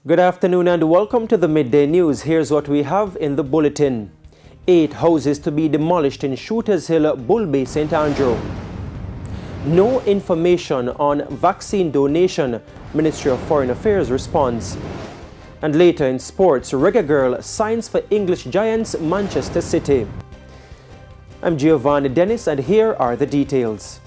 Good afternoon and welcome to the Midday News. Here's what we have in the bulletin. 8 houses to be demolished in Shooters Hill, Bull Bay, St. Andrew. No information on vaccine donation, Ministry of Foreign Affairs responds. And later in sports, Reggae Girl signs for English Giants Manchester City. I'm Giovanni Dennis and here are the details.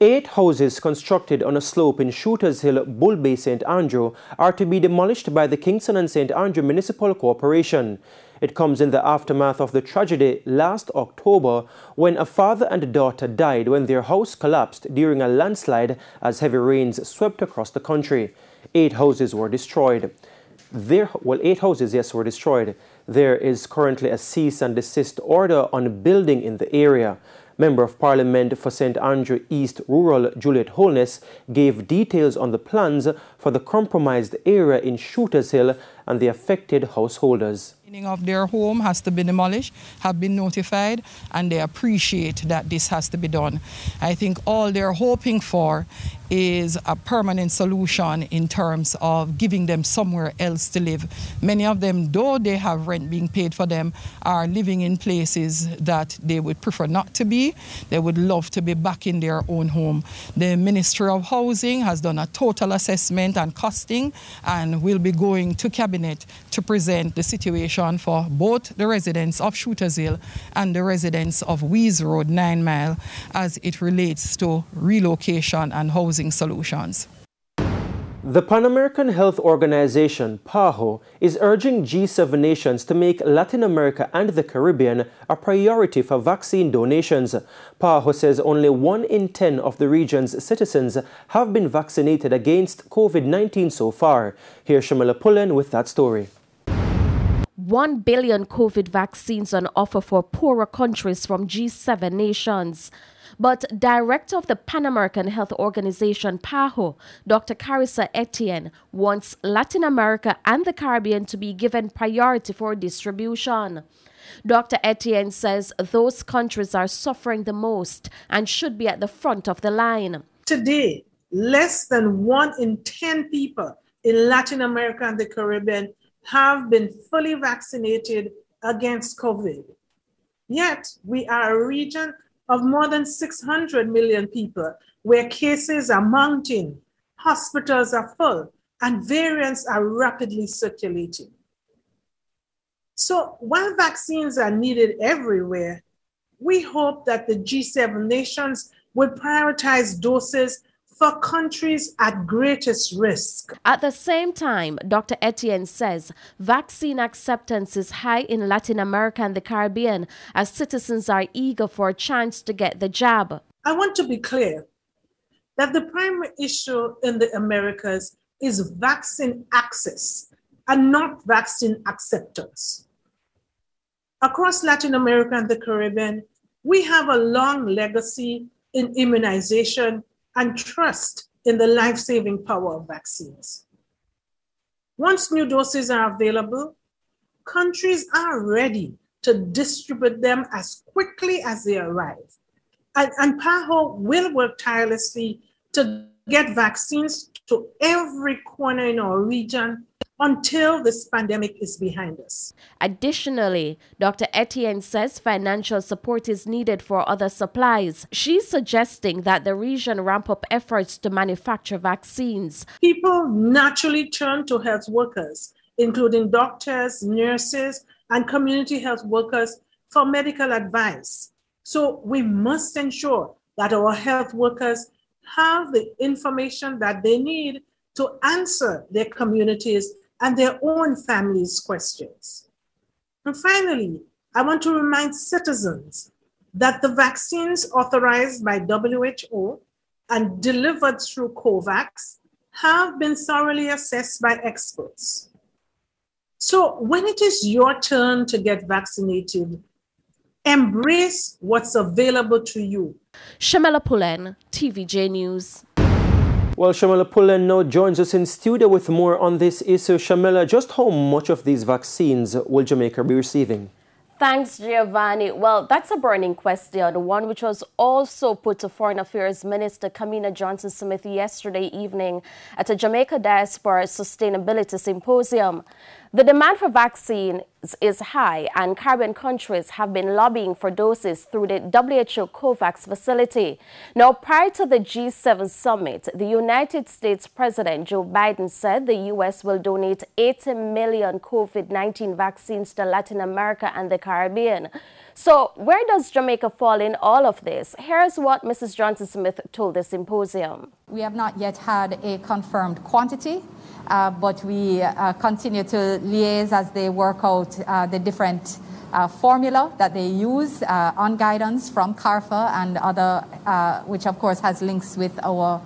8 houses constructed on a slope in Shooters Hill, Bull Bay, St. Andrew are to be demolished by the Kingston and St. Andrew Municipal Corporation. It comes in the aftermath of the tragedy last October when a father and daughter died when their house collapsed during a landslide as heavy rains swept across the country. 8 houses were destroyed. 8 houses, were destroyed. There is currently a cease and desist order on building in the area. Member of Parliament for St. Andrew East Rural, Juliet Holness, gave details on the plans for the compromised area in Shooters Hill and the affected householders. Of their home has to be demolished, have been notified, and they appreciate that this has to be done. I think all they're hoping for is a permanent solution in terms of giving them somewhere else to live. Many of them, though they have rent being paid for them, are living in places that they would prefer not to be. They would love to be back in their own home. The Ministry of Housing has done a total assessment and costing and will be going to Cabinet to present the situation for both the residents of Shooters Hill and the residents of Wees Road 9 Mile as it relates to relocation and housing solutions. The Pan American Health Organization, PAHO, is urging G7 nations to make Latin America and the Caribbean a priority for vaccine donations. PAHO says only 1 in 10 of the region's citizens have been vaccinated against COVID-19 so far. Here's Shamila Pullen with that story. 1 billion COVID vaccines on offer for poorer countries from G7 nations. But Director of the Pan American Health Organization, PAHO, Dr. Carissa Etienne, wants Latin America and the Caribbean to be given priority for distribution. Dr. Etienne says those countries are suffering the most and should be at the front of the line. Today, less than 1 in 10 people in Latin America and the Caribbean have been fully vaccinated against COVID. Yet, we are a region of more than 600 million people where cases are mounting, hospitals are full, and variants are rapidly circulating. So while vaccines are needed everywhere, we hope that the G7 nations would prioritize doses for countries at greatest risk. At the same time, Dr. Etienne says vaccine acceptance is high in Latin America and the Caribbean as citizens are eager for a chance to get the jab. I want to be clear that the primary issue in the Americas is vaccine access and not vaccine acceptance. Across Latin America and the Caribbean, we have a long legacy in immunization and trust in the life-saving power of vaccines. Once new doses are available, countries are ready to distribute them as quickly as they arrive. And PAHO will work tirelessly to get vaccines to every corner in our region until this pandemic is behind us. Additionally, Dr. Etienne says financial support is needed for other supplies. She's suggesting that the region ramp up efforts to manufacture vaccines. People naturally turn to health workers, including doctors, nurses, and community health workers for medical advice. So we must ensure that our health workers have the information that they need to answer their communities and their own families' questions. And finally, I want to remind citizens that the vaccines authorized by WHO and delivered through COVAX have been thoroughly assessed by experts. So when it is your turn to get vaccinated, embrace what's available to you. Shamila Pullen, TVJ News. Well, Shamila Pullen now joins us in studio with more on this issue. Shamila, just how much of these vaccines will Jamaica be receiving? Thanks, Giovanni. Well, that's a burning question, one which was also put to Foreign Affairs Minister Kamina Johnson-Smith yesterday evening at a Jamaica Diaspora Sustainability Symposium. The demand for vaccines is high, and Caribbean countries have been lobbying for doses through the WHO COVAX facility. Now, prior to the G7 summit, the United States President Joe Biden said the U.S. will donate 80 million COVID-19 vaccines to Latin America and the Caribbean. So, where does Jamaica fall in all of this? Here's what Mrs. Johnson-Smith told the symposium. We have not yet had a confirmed quantity, but we continue to liaise as they work out the different formula that they use on guidance from CARFA and other, which of course has links with our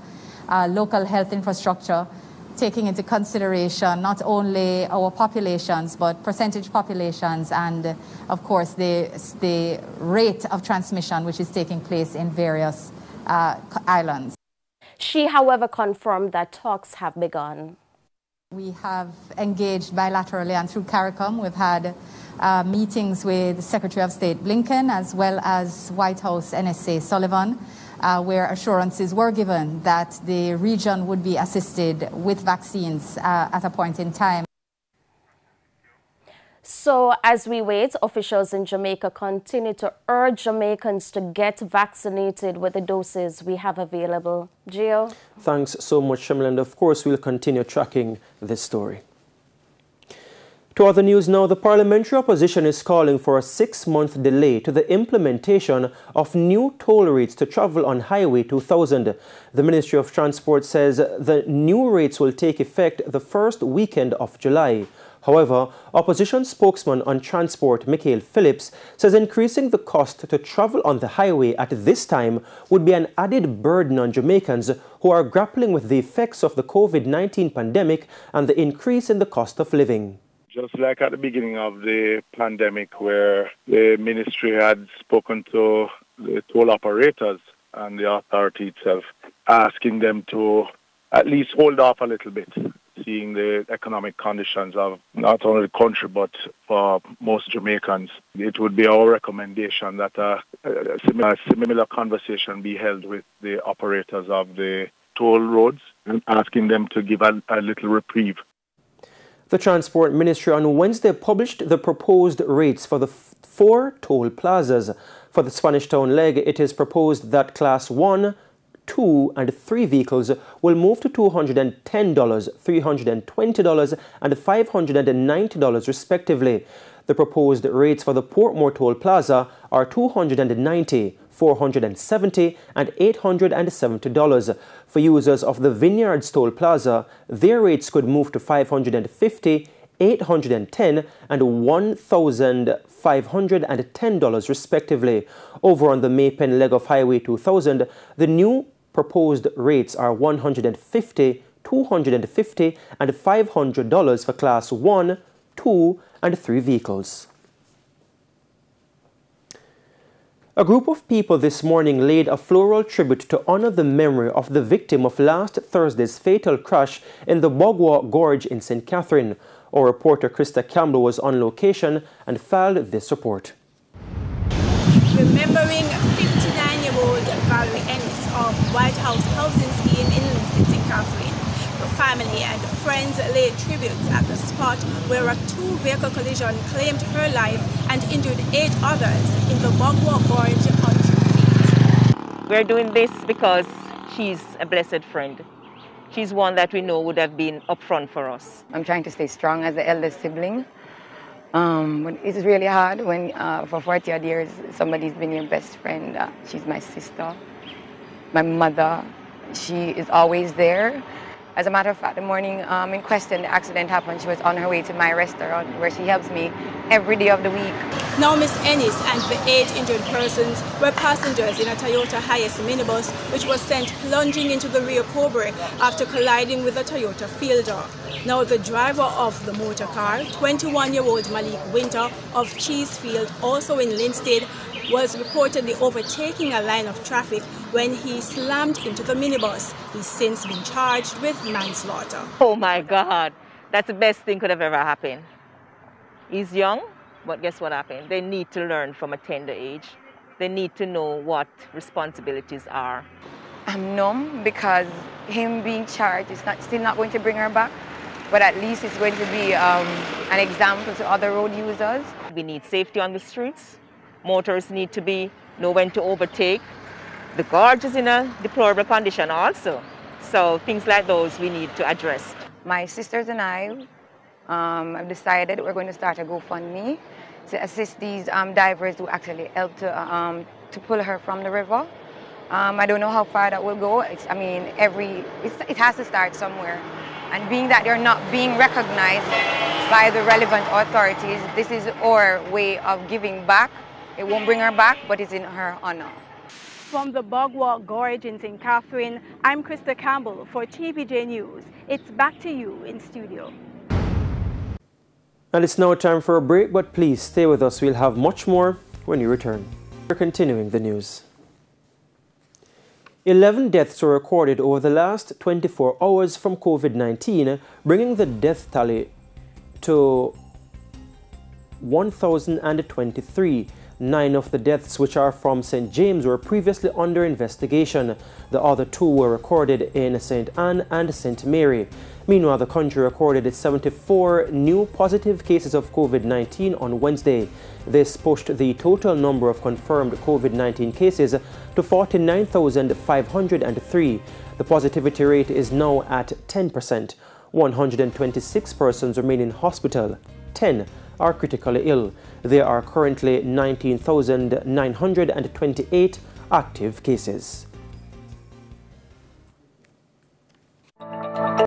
local health infrastructure, taking into consideration not only our populations, but percentage populations and, of course, the rate of transmission which is taking place in various islands. She, however, confirmed that talks have begun. We have engaged bilaterally and through CARICOM. We've had meetings with Secretary of State Blinken as well as White House NSA Sullivan, where assurances were given that the region would be assisted with vaccines at a point in time. So, as we wait, officials in Jamaica continue to urge Jamaicans to get vaccinated with the doses we have available. Gio? Thanks so much, Shamil, and of course we'll continue tracking this story. To other news now, the parliamentary opposition is calling for a 6-month delay to the implementation of new toll rates to travel on Highway 2000. The Ministry of Transport says the new rates will take effect the first weekend of July. However, opposition spokesman on transport, Michael Phillips, says increasing the cost to travel on the highway at this time would be an added burden on Jamaicans who are grappling with the effects of the COVID-19 pandemic and the increase in the cost of living. Just like at the beginning of the pandemic, where the ministry had spoken to the toll operators and the authority itself, asking them to at least hold off a little bit, seeing the economic conditions of not only the country but for most Jamaicans. It would be our recommendation that a similar conversation be held with the operators of the toll roads and asking them to give a little reprieve. The Transport Ministry on Wednesday published the proposed rates for the 4 toll plazas. For the Spanish Town leg, it is proposed that Class 1, 2 and 3 vehicles will move to $210, $320 and $590 respectively. The proposed rates for the Portmore Toll Plaza are $290, $470 and $870. For users of the Vineyards Toll Plaza, their rates could move to $550, $810 and $1,510 respectively. Over on the Maypen leg of Highway 2000, the new proposed rates are $150, $250 and $500 for Class 1, 2 and 3 vehicles. A group of people this morning laid a floral tribute to honor the memory of the victim of last Thursday's fatal crash in the Bogwa Gorge in St. Catherine. Our reporter Krista Campbell was on location and filed this report. Remembering 59-year-old Valerie Ennis of White House Housing Scheme in Kingston, St. Catherine. Her family and friends laid tributes at the spot where a 2-vehicle collision claimed her life and injured 8 others in the Bogwa Gorge on Tuesday. We're doing this because she's a blessed friend. She's one that we know would have been upfront for us. I'm trying to stay strong as the eldest sibling. But it's really hard when for 40 odd years somebody's been your best friend. She's my sister, my mother. She is always there. As a matter of fact, the morning in question the accident happened, she was on her way to my restaurant where she helps me every day of the week. Now Miss Ennis and the 8 injured persons were passengers in a Toyota Hiace minibus which was sent plunging into the Rio Cobre after colliding with a Toyota Fielder. Now the driver of the motor car, 21-year-old Malik Winter of Cheesefield, also in Linstead, was reportedly overtaking a line of traffic when he slammed into the minibus. He's since been charged with manslaughter. Oh my God, that's the best thing could have ever happened. He's young, But guess what happened? They need to learn from a tender age. They need to know what responsibilities are. I'm numb because him being charged is still not going to bring her back, but at least it's going to be an example to other road users. We need safety on the streets. Motorists need to know when to overtake. The gorge is in a deplorable condition also. So things like those we need to address. My sisters and I have decided we're going to start a GoFundMe to assist these divers who actually helped to pull her from the river. I don't know how far that will go. It has to start somewhere. And being that they're not being recognized by the relevant authorities, this is our way of giving back. It won't bring her back, but it's in her honor. From the Bogwalk Gorge in St. Catherine, I'm Krista Campbell for TVJ News. It's back to you in studio. And it's now time for a break, but please stay with us. We'll have much more when you return. We're continuing the news. 11 deaths were recorded over the last 24 hours from COVID-19, bringing the death tally to 1,023. 9 of the deaths, which are from St. James, were previously under investigation. The other 2 were recorded in St. Anne and St. Mary. Meanwhile, the country recorded 74 new positive cases of COVID-19 on Wednesday. This pushed the total number of confirmed COVID-19 cases to 49,503. The positivity rate is now at 10%. 126 persons remain in hospital. 10 are critically ill. There are currently 19,928 active cases.